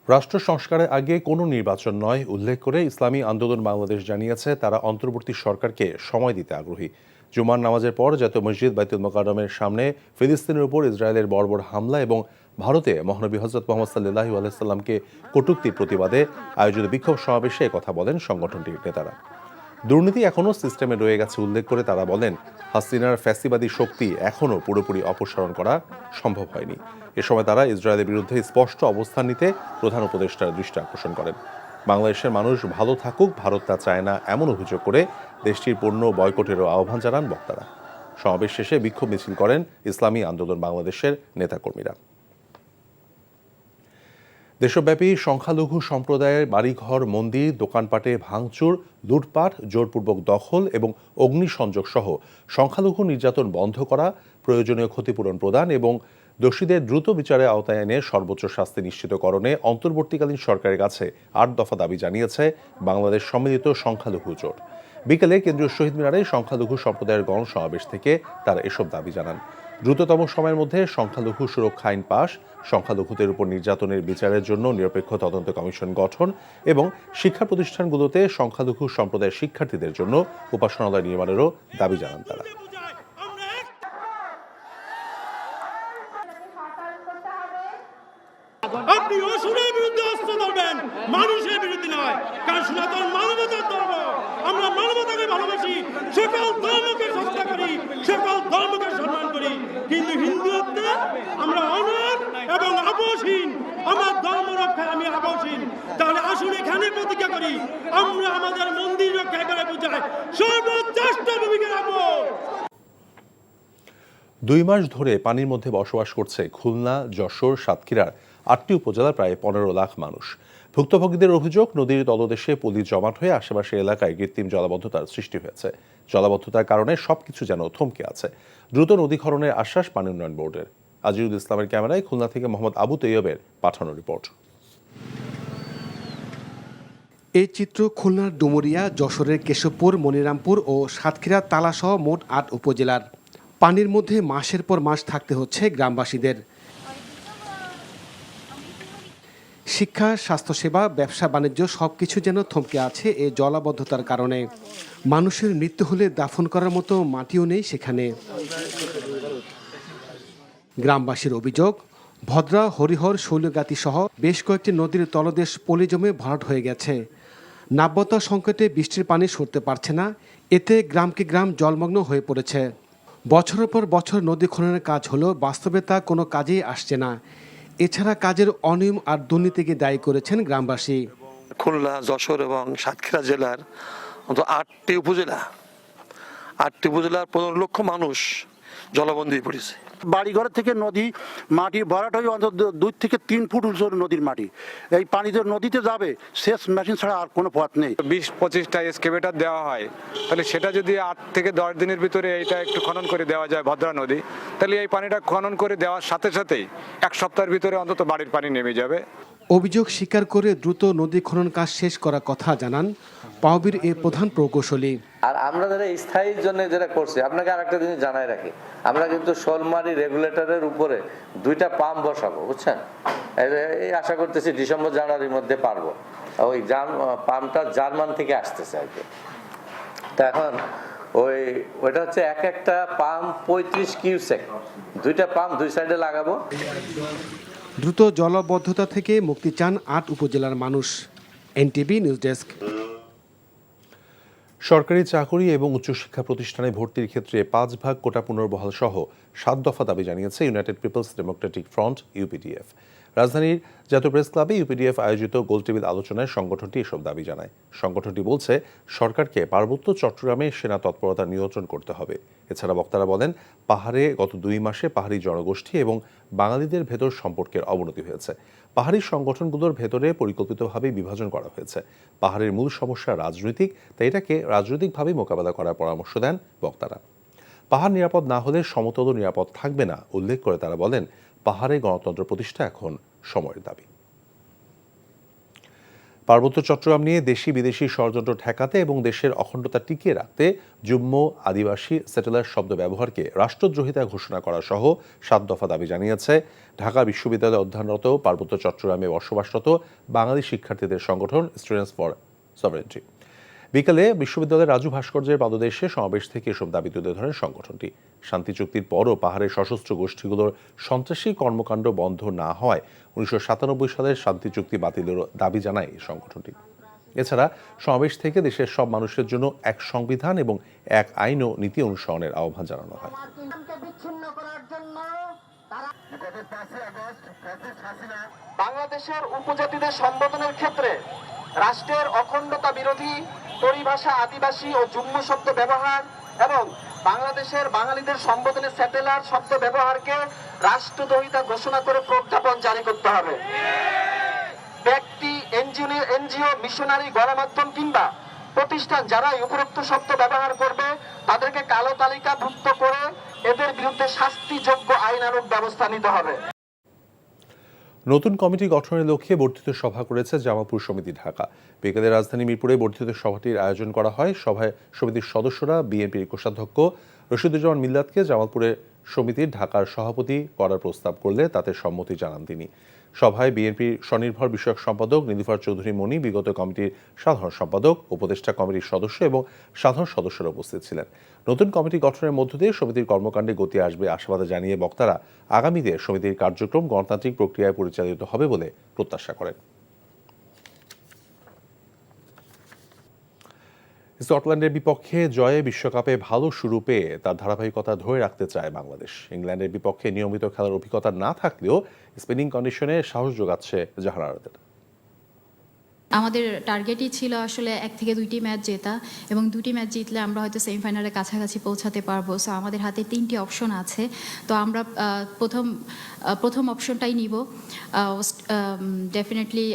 রাষ্ট্র সংস্কারের আগে কোনো নির্বাচন নয় উল্লেখ করে ইসলামী আন্দোলন বাংলাদেশ জানিয়েছে তারা অন্তর্বর্তী সরকারকে সময় দিতে আগ্রহী। জুমার নামাজের পর জাতীয় মসজিদ বাইতুল মোকাররমের সামনে ফিলিস্তিনের উপর ইসরায়েলের বর্বর হামলা এবং ভারতে মহানবী হযরত মুহাম্মদ সাল্লাল্লাহু আলাইহি সাল্লামকে কটূক্তির প্রতিবাদে আয়োজিত বিক্ষোভ সমাবেশে কথা বলেন সংগঠনটির নেতারা। দুর্নীতি এখনও সিস্টেমে রয়ে গেছে উল্লেখ করে তারা বলেন, হাসিনার ফ্যাসিবাদী শক্তি এখনও পুরোপুরি অপসারণ করা সম্ভব হয়নি। এ সময় তারা ইসরায়েলের বিরুদ্ধে স্পষ্ট অবস্থান নিতে প্রধান উপদেষ্টার দৃষ্টি আকর্ষণ করেন। বাংলাদেশের মানুষ ভালো থাকুক, ভারত তা চায় না এমন অভিযোগ করে দেশটির পণ্য বয়কটেরও আহ্বান জানান বক্তারা। সমাবেশ শেষে বিক্ষোভ মিছিল করেন ইসলামী আন্দোলন বাংলাদেশের নেতাকর্মীরা। দেশব্যাপী সংখ্যালঘু সম্প্রদায়ের বাড়িঘর, মন্দির, দোকানপাটে ভাঙচুর, লুটপাট, জোরপূর্বক দখল এবং অগ্নিসংযোগ সহ সংখ্যালঘু নির্যাতন বন্ধ করা, প্রয়োজনীয় ক্ষতিপূরণ প্রদান এবং দোষীদের দ্রুত বিচারের আওতায় এনে সর্বোচ্চ শাস্তি নিশ্চিতকরণে অন্তর্বর্তীকালীন সরকারের কাছে 8 দফা দাবি জানিয়েছে বাংলাদেশ সম্মিলিত সংখ্যালঘু জোট। বিকেলে কেন্দ্রীয় শহীদ মিনারে সংখ্যালঘু সম্প্রদায়ের গণসমাবেশ থেকে তারা এসব দাবি জানান। দ্রুততম সময়ের মধ্যে সংখ্যালঘু সুরক্ষা আইন পাশ, সংখ্যালঘুদের উপর নির্যাতনের বিচারের জন্য নিরপেক্ষ তদন্ত কমিশন গঠন এবং শিক্ষা প্রতিষ্ঠানগুলোতে সংখ্যালঘু সম্প্রদায়ের শিক্ষার্থীদের জন্য উপাসনালয় নির্মাণেরও দাবি জানান তারা। আপনি অসুরের বিরুদ্ধে অস্ত্র ধরবেন, মানুষের বিরুদ্ধে নয়, কারণ সনাতন মানবতার ধর্ম। আমরা মানবতাকে ভালোবাসি, সকল ধর্মকে শ্রদ্ধা করি, সকল ধর্মকে সম্মান করি, কিন্তু হিন্দুত্বে আমরা অনর এবং আপোষহীন। আমার ধর্ম যেখানে প্রতিজ্ঞা করি আমরা আমাদের মন্দির রক্ষা করে বুঝাই সর্বোচ্চ ভূমিকা রাখবো। 2 মাস ধরে পানির মধ্যে বসবাস করছে খুলনা, যশোর, সাতক্ষীরার 8টি উপজেলার প্রায় 15 লাখ মানুষ। ভুক্তভোগীদের অভিযোগ, নদীর তলদেশে পলি জমাট হয়ে আশেপাশের এলাকায় কৃত্রিম জলাবদ্ধতার সৃষ্টি হয়েছে। জলাবদ্ধতার কারণে সবকিছু যেন থমকে আছে। দ্রুত নদীখননের আশ্বাস পানি উন্নয়ন বোর্ডের। আজিজুল ইসলামের ক্যামেরায় খুলনা থেকে মোহাম্মদ আবু তৈয়বের পাঠানো রিপোর্ট। এই চিত্র খুলনার ডুমুরিয়া, যশোরের কেশবপুর, মনিরামপুর ও সাতক্ষীরা তালাসহ মোট 8 উপজেলার। পানির মধ্যে মাসের পর মাস থাকতে হচ্ছে গ্রামবাসীদের। শিক্ষা, স্বাস্থ্যসেবা, ব্যবসা বাণিজ্য সবকিছু যেন থমকে আছে এই জলাবদ্ধতার কারণে। মানুষের মৃত্যু হলে দাফন করার মতো মাটিও নেই সেখানে। গ্রামবাসীর অভিযোগ, ভদ্রা, হরিহর, শৈলগাতি সহ বেশ কয়েকটি নদীর তলদেশ পলি জমে ভরাট হয়ে গেছে। নাব্যতা সংকটে বৃষ্টির পানি সরতে পারছে না, এতে গ্রামকে গ্রাম জলমগ্ন হয়ে পড়েছে। বছরের পর বছর নদী খননের কাজ হলেও বাস্তবে তা কোনো কাজেই আসছে না। এছাড়া কাজের অনিয়ম আর দুর্নীতিকে দায়ী করেছেন গ্রামবাসী। খুলনা, যশোর এবং সাতক্ষীরা জেলার অন্তত 8টি উপজেলার 15 লক্ষ মানুষ জলবন্দী পড়েছে। বাড়িঘর থেকে নদী মাটি ভরাট হয়ে অন্তত 2 থেকে 3 ফুট উঁচু নদীর মাটি। এই পানি যে নদীতে যাবে সেচ মেশিন ছাড়া আর কোনো পথ নেই। 20-25টা এক্সকেভেটর দেওয়া হয়, তাহলে সেটা যদি 8 থেকে 10 দিনের ভিতরে এটা একটু খনন করে দেওয়া যায় ভদ্রা নদী, তাহলে এই পানিটা খনন করে দেওয়ার সাথে সাথেই 1 সপ্তাহের ভিতরে অন্তত বাড়ির পানি নেমে যাবে। অভিযোগ স্বীকার করে দ্রুত নদী খনন কাজ শেষ করার কথা জানান পাওবির এই প্রধান প্রকৌশলী। আর আমরা যারা স্থায়ীর জন্য যেটা করছি, আপনাকে আরেকটা জিনিস জানাই রাখি, আমরা কিন্তু শোলমারি রেগুলেটরের উপরে 2টা পাম্প বসাবো, বুঝছেন? এই আশা করতেছি ডিসেম্বর জানুয়ারির মধ্যে পারবো। ওই পাম্পটা জার্মান থেকে আসতেছে আর কি। তা এখন ওইটা হচ্ছে একটা পাম্প 35 কিউসেক, 2টা পাম্প 2 সাইডে লাগাবো। দ্রুত জলাবদ্ধতা থেকে মুক্তি চান 8 উপজেলার মানুষ। NTV news desk. সরকারি চাকরি এবং উচ্চশিক্ষা প্রতিষ্ঠানে ভর্তির ক্ষেত্রে 5 ভাগ কোটা পুনর্বহাল সহ 7 দফা দাবি জানিয়েছে United Peoples Democratic Front UPDF. রাজধানীর জাতীয় প্রেস ক্লাবে ইউপিডিএফ আয়োজিত গোলটেবিল আলোচনায় সংগঠনটি এসব দাবি জানায়। সংগঠনটি বলছে সরকারকে পার্বত্য চট্টগ্রামে সেনা তৎপরতা নিয়ন্ত্রণ করতে হবে। এছাড়া বক্তারা বলেন, পাহাড়ে গত 2 মাসে পাহাড়ি জনগোষ্ঠী এবং বাঙালিদের ভেতর সম্পর্কের অবনতি হয়েছে। পাহাড়ি সংগঠনগুলোর ভেতরে পরিকল্পিতভাবে বিভাজন করা হয়েছে। পাহাড়ের মূল সমস্যা রাজনৈতিক, তাই এটাকে রাজনৈতিকভাবে মোকাবেলা করার পরামর্শ দেন বক্তারা। পাহাড় নিরাপদ না হলে সমতলও নিরাপদ থাকবে না উল্লেখ করে তারা বলেন, পাহাড়ে গণতন্ত্র প্রতিষ্ঠা এখন সময়ের দাবি। পার্বত্য চট্টগ্রাম নিয়ে দেশি বিদেশি ষড়যন্ত্র ঠেকাতে এবং দেশের অখণ্ডতা টিকিয়ে রাখতে যুগ্ম আদিবাসী সেটেলার শব্দ ব্যবহারকে রাষ্ট্রদ্রোহিতা ঘোষণা করা সহ 7 দফা দাবি জানিয়েছে ঢাকা বিশ্ববিদ্যালয়ে অধ্যয়নরত পার্বত্য চট্টগ্রামে বসবাসরত বাঙালি শিক্ষার্থীদের সংগঠন স্টুডেন্টস ফর সভারেন্টি। বিকালে বিশ্ববিদ্যালয়ের রাজু ভাস্কর্যের পাদদেশে সমাবেশ থেকে এসব দাবি তুলে ধরেন সংগঠনটি। শান্তি চুক্তির পরও পাহাড়ের সশস্ত্র গোষ্ঠীগুলোর সন্ত্রাসী কর্মকাণ্ড বন্ধ না হওয়ায় 1997 সালের শান্তি চুক্তি বাতিলের দাবি জানায় এই সংগঠনটি। এছাড়া সমাবেশ থেকে দেশের সব মানুষের জন্য এক সংবিধান এবং এক আইন ও নীতি অনুসরণের আহ্বান জানানো হয়। বাংলাদেশের উপজাতিদের সম্বোধনের ক্ষেত্রে রাষ্ট্রের অখণ্ডতা বিরোধী পরিভাষা, আদিবাসী ও যুগ্ম শব্দ ব্যবহার এবং বাংলাদেশের বাঙালিদের সম্বোধনে স্যাটেলার শব্দ ব্যবহারকে রাষ্ট্রদ্রোহিতা ঘোষণা করে প্রজ্ঞাপন জারি করতে হবে। ব্যক্তি, এনজিও, মিশনারি, গণমাধ্যম কিংবা প্রতিষ্ঠান যারাই উপরোক্ত শব্দ ব্যবহার করবে তাদেরকে কালো তালিকাভুক্ত করে এদের বিরুদ্ধে শাস্তিযোগ্য আইনানুগ ব্যবস্থা নিতে হবে। নতুন কমিটি গঠনের লক্ষ্যে বর্ধিত সভা করেছে জামালপুর সমিতি ঢাকা। বিকেলে রাজধানী মিরপুরে বর্ধিত সভাটির আয়োজন করা হয়। সভায় সমিতির সদস্যরা বিএনপির কোষাধ্যক্ষ রশিদুজ্জামান মিল্লাতকে জামালপুরে সমিতির ঢাকার সভাপতি করার প্রস্তাব করলে তাতে সম্মতি জানান তিনি। সভায় বিএনপির স্বনির্ভর বিষয়ক সম্পাদক নীলুফার চৌধুরী মনি, বিগত কমিটির সাধারণ সম্পাদক, উপদেষ্টা কমিটির সদস্য এবং সাধারণ সদস্যরা উপস্থিত ছিলেন। নতুন কমিটি গঠনের মধ্য দিয়ে সমিতির কর্মকাণ্ডে গতি আসবে আশাবাদ জানিয়ে বক্তারা আগামীতে সমিতির কার্যক্রম গণতান্ত্রিক প্রক্রিয়ায় পরিচালিত হবে বলে প্রত্যাশা করেন। স্কটল্যান্ডের বিপক্ষে জয়ে বিশ্বকাপে ভালো শুরু পেয়ে তার ধারাবাহিকতা ধরে রাখতে চায় বাংলাদেশ। ইংল্যান্ডের বিপক্ষে নিয়মিত খেলার অভিজ্ঞতা না থাকলেও স্পিনিং কন্ডিশনে সাহস যোগাচ্ছে জাহানারাদের। আমাদের টার্গেটই ছিল আসলে 1 থেকে 2টি ম্যাচ জেতা, এবং 2টি ম্যাচ জিতলে আমরা হয়তো সেমিফাইনালের কাছাকাছি পৌঁছাতে পারবো। সো আমাদের হাতে 3টি অপশন আছে। তো আমরা প্রথম অপশনটাই নিব, ডেফিনেটলি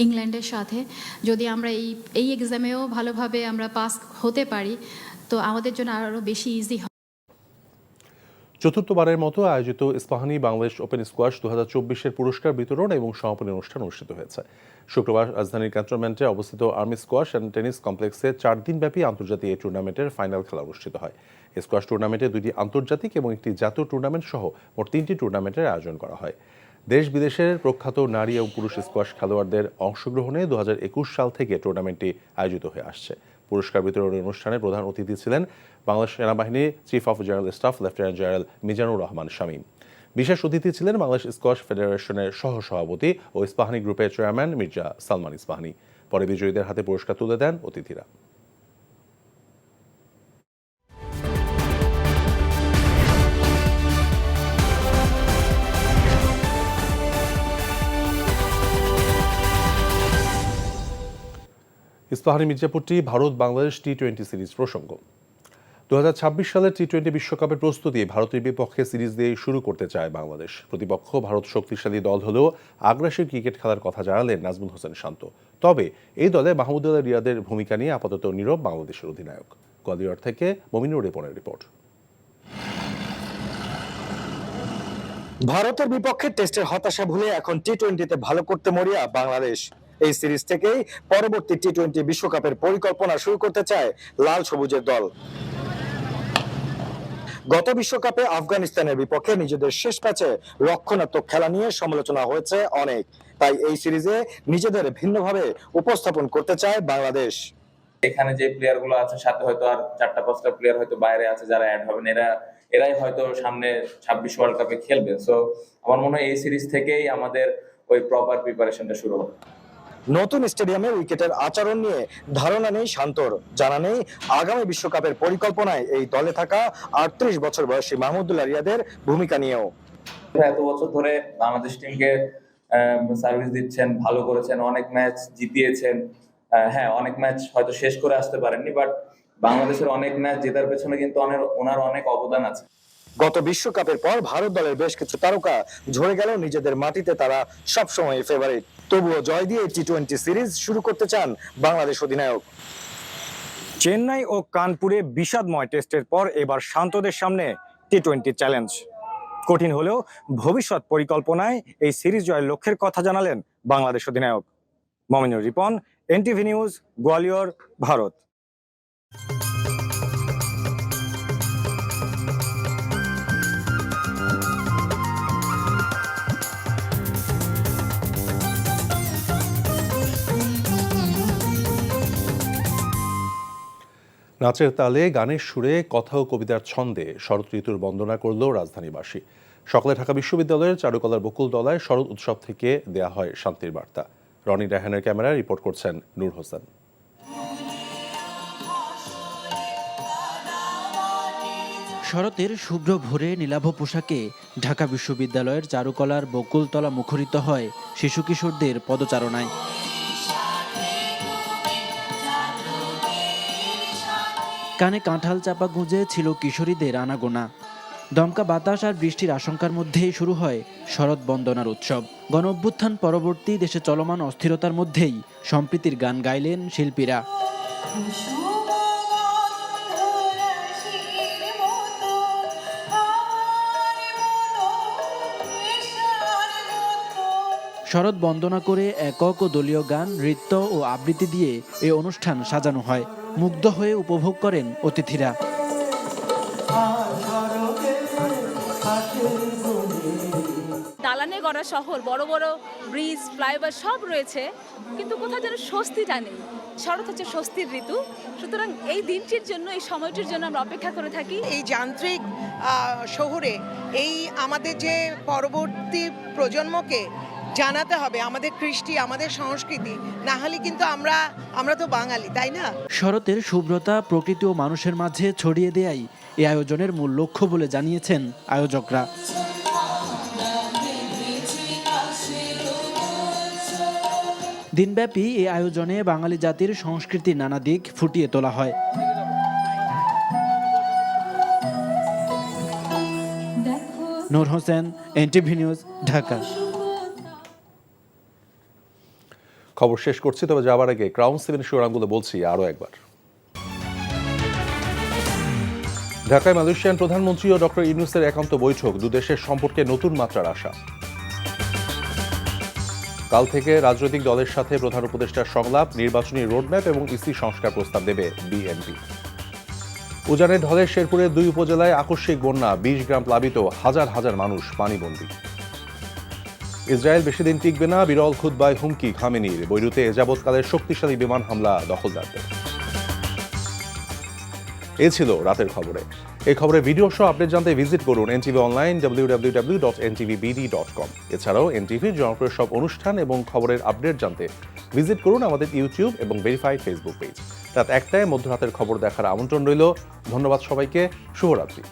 ইংল্যান্ডের সাথে। যদি আমরা এই এক্সামেও ভালোভাবে আমরা পাস হতে পারি তো আমাদের জন্য আরও বেশি ইজি হবে। চতুর্থবারের মতো আয়োজিত ইস্পাহানি বাংলাদেশ ওপেন স্কোয়াশ 2024-এর পুরস্কার বিতরণ এবং সমাপনী অনুষ্ঠান অনুষ্ঠিত হয়েছে। শুক্রবার রাজধানীর ক্যান্টনমেন্টে অবস্থিত আর্মি স্কোয়াশ অ্যান্ড টেনিস কমপ্লেক্সে 4 দিনব্যাপী আন্তর্জাতিক এই টুর্নামেন্টের ফাইনাল খেলা অনুষ্ঠিত হয়। এই স্কোয়াশ টুর্নামেন্টে 2টি আন্তর্জাতিক এবং একটি জাতীয় টুর্নামেন্ট সহ মোট 3টি টুর্নামেন্টের আয়োজন করা হয়। দেশ বিদেশের প্রখ্যাত নারী এবং পুরুষ স্কোয়াশ খেলোয়াড়দের অংশগ্রহণে 2021 সাল থেকে টুর্নামেন্টটি আয়োজিত হয়ে আসছে। পুরস্কার বিতরণী অনুষ্ঠানে প্রধান অতিথি ছিলেন বাংলাদেশ সেনাবাহিনীর chief of general staff lieutenant general Mizanur Rahman Shamim. বিশেষ অতিথি ছিলেন বাংলাদেশ স্কোয়াশ ফেডারেশনের সহসভাপতি ও ইস্পাহানি গ্রুপের চেয়ারম্যান মির্জা সালমান ইস্পাহানি। পরে বিজয়ীদের হাতে পুরস্কার তুলে দেন অতিথিরা। ইস্পাহানি মির্জাপুরটি ভারত বাংলাদেশ টি-20 সিরিজ প্রসঙ্গ। 2026 সালের টি-20 বিশ্বকাপের প্রস্তুতি ভারতের বিপক্ষে সিরিজ দিয়ে শুরু করতে চায় বাংলাদেশ। প্রতিপক্ষ ভারত শক্তিশালী দল হলেও আগ্রাসী ক্রিকেট খেলার কথা জানালেন নাজমুল হোসেন শান্ত। তবে এই দলে মাহমুদুল্লাহ রিয়াদের ভূমিকা নিয়ে আপাতত নীরব বাংলাদেশের অধিনায়ক। গোয়ালিয়র থেকে মমিনুর রিপনের রিপোর্ট। ভারতের বিপক্ষে টেস্টের হতাশা ভুলে এখন টি-20তে ভালো করতে মরিয়া বাংলাদেশ। এই সিরিজ থেকেই পরবর্তী টি-20 বিশ্বকাপের পরিকল্পনা শুরু করতে চায় লাল সবুজের দল। গত বিশ্বকাপে আফগানিস্তানের বিপক্ষে নিজেদের শেষ ম্যাচে রক্ষণাত্মক খেলা নিয়ে সমালোচনা হয়েছে অনেক, তাই এই সিরিজে নিজেদের ভিন্নভাবে উপস্থাপন করতে চায় বাংলাদেশ। এখানে যে প্লেয়ার গুলো আছে সাথে হয়তো আর 4-5টা প্লেয়ার হয়তো বাইরে আছে যারা অ্যাড হবেন, এরাই হয়তো সামনে 26 ওয়ার্ল্ড কাপে খেলবে। সো আমার মনে হয় এই সিরিজ থেকেই আমাদের ওই প্রপার প্রিপারেশনটা শুরু হবে। নতুন স্টেডিয়ামে উইকেটের আচরণ নিয়ে ধারণা নেই শান্তর, জানা নেই আগামী বিশ্বকাপের পরিকল্পনায় এই দলে থাকা 38 বছর বয়সী মাহমুদুল্লাহ রিয়াদের ভূমিকা নিয়েও। এত বছর ধরে বাংলাদেশ টিমকে সার্ভিস দিচ্ছেন, ভালো করেছেন, অনেক ম্যাচ জিতিয়েছেন। হ্যাঁ, অনেক ম্যাচ হয়তো শেষ করে আসতে পারেননি, বাট বাংলাদেশের অনেক ম্যাচ জেতার পেছনে কিন্তু ওনার অনেক অবদান আছে। গত বিশ্বকাপের পর ভারত দলের বেশ কিছু তারকা ঝরে গেল নিজেদের মাটিতে তারা সবসময় ফেভারিট। তবুও জয় দিয়ে টি-20 সিরিজ শুরু করতে চান বাংলাদেশ অধিনায়ক। চেন্নাই ও কানপুরে বিষাদময় টেস্টের পর এবার শান্তদের সামনে টি-20 চ্যালেঞ্জ। কঠিন হলেও ভবিষ্যৎ পরিকল্পনায় এই সিরিজ জয়ের লক্ষ্যের কথা জানালেন বাংলাদেশ অধিনায়ক। Mominur Ripon, NTV news, Gwalior, Bharat. নাচের তালে, গানের সুরে, কথা ও কবিতার ছন্দে শরৎ ঋতুর বন্দনা করল রাজধানীবাসী। সকালে ঢাকা বিশ্ববিদ্যালয়ের চারুকলার বকুলতলায় শরৎ উৎসব থেকে দেয়া হয় শান্তির বার্তা। রনি রায়হানের ক্যামেরায় রিপোর্ট করছেন নূর হোসেন। শরতের শুভ্র ভোরে নীলাভ পোশাকে ঢাকা বিশ্ববিদ্যালয়ের চারুকলার বকুলতলা মুখরিত হয় শিশু কিশোরদের পদচারণায়। কানে কাঁঠাল চাপা গুঁজে ছিল কিশোরীদের আনাগোনা। দমকা বাতাস আর বৃষ্টির আশঙ্কার মধ্যেই শুরু হয় শরৎ বন্দনার উৎসব। গণঅভ্যুত্থান পরবর্তী দেশে চলমান অস্থিরতার মধ্যেই সম্প্রীতির গান গাইলেন শিল্পীরা। শরৎ বন্দনা করে একক ও দলীয় গান, নৃত্য ও আবৃত্তি দিয়ে এই অনুষ্ঠান সাজানো হয়। মুগ্ধ হয়ে উপভোগ করেন অতিথিরা। দালানে গড়া শহর, বড় বড় ব্রিজ, ফ্লাইওভার সব রয়েছে, কিন্তু কোথাও যেন স্বস্তিটা নেই। শরৎ হচ্ছে স্বস্তির ঋতু, সুতরাং এই দিনটির জন্য, এই সময়টির জন্য আমরা অপেক্ষা করে থাকি। এই যান্ত্রিক শহরে এই আমাদের যে পরবর্তী প্রজন্মকে জানাতে হবে আমাদের কৃষ্টি, আমাদের সংস্কৃতি, না হলে কিন্তু আমরা তো বাঙালি, তাই না? শরতের শুভ্রতা প্রকৃতি ও মানুষের মাঝে ছড়িয়ে দেয়াই এই আয়োজনের মূল লক্ষ্য বলে জানিয়েছেন আয়োজকরা। দিনব্যাপী এই আয়োজনে বাঙালি জাতির সংস্কৃতির নানা দিক ফুটিয়ে তোলা হয়। নূর হোসেন, এনটিভি নিউজ, ঢাকা। খবর শেষ করছি, তবে যাবার আগে ক্রাউন 7 শিরোনামগুলো বলছি আরও একবার। ঢাকায় মালয়েশিয়ান প্রধানমন্ত্রী ও ডক্টর ইউনূসের একান্ত বৈঠক, দুদেশের সম্পর্কে নতুন মাত্রার আশা। কাল থেকে রাজনৈতিক দলের সাথে প্রধান উপদেষ্টার সংলাপ, নির্বাচনী রোডম্যাপ এবং ইসি সংস্কার প্রস্তাব দেবে বিএনপি। উজানের ঢলে শেরপুরের 2 উপজেলায় আকস্মিক বন্যা, 20 গ্রাম প্লাবিত, হাজার হাজার মানুষ পানিবন্দী। ইসরায়েল বেশি দিন টিকবে না, বিরল খুতবায় হুমকি খামেনির, বৈরুতে এযাবৎকালের শক্তিশালী বিমান হামলা দখলদারদের। এ ছিল রাতের খবরে। এই খবরের ভিডিও সহ আপডেট জানতে ভিজিট করুন এনটিভি অনলাইন www.ntvbd.com। এছাড়াও এনটিভির জনপ্রিয় সব অনুষ্ঠান এবং খবরের আপডেট জানতে ভিজিট করুন আমাদের ইউটিউব এবং ভেরিফাইড ফেসবুক পেজ। রাত 1টায় মধ্যরাতের খবর দেখার আমন্ত্রণ রইল। ধন্যবাদ সবাইকে, শুভরাত্রি।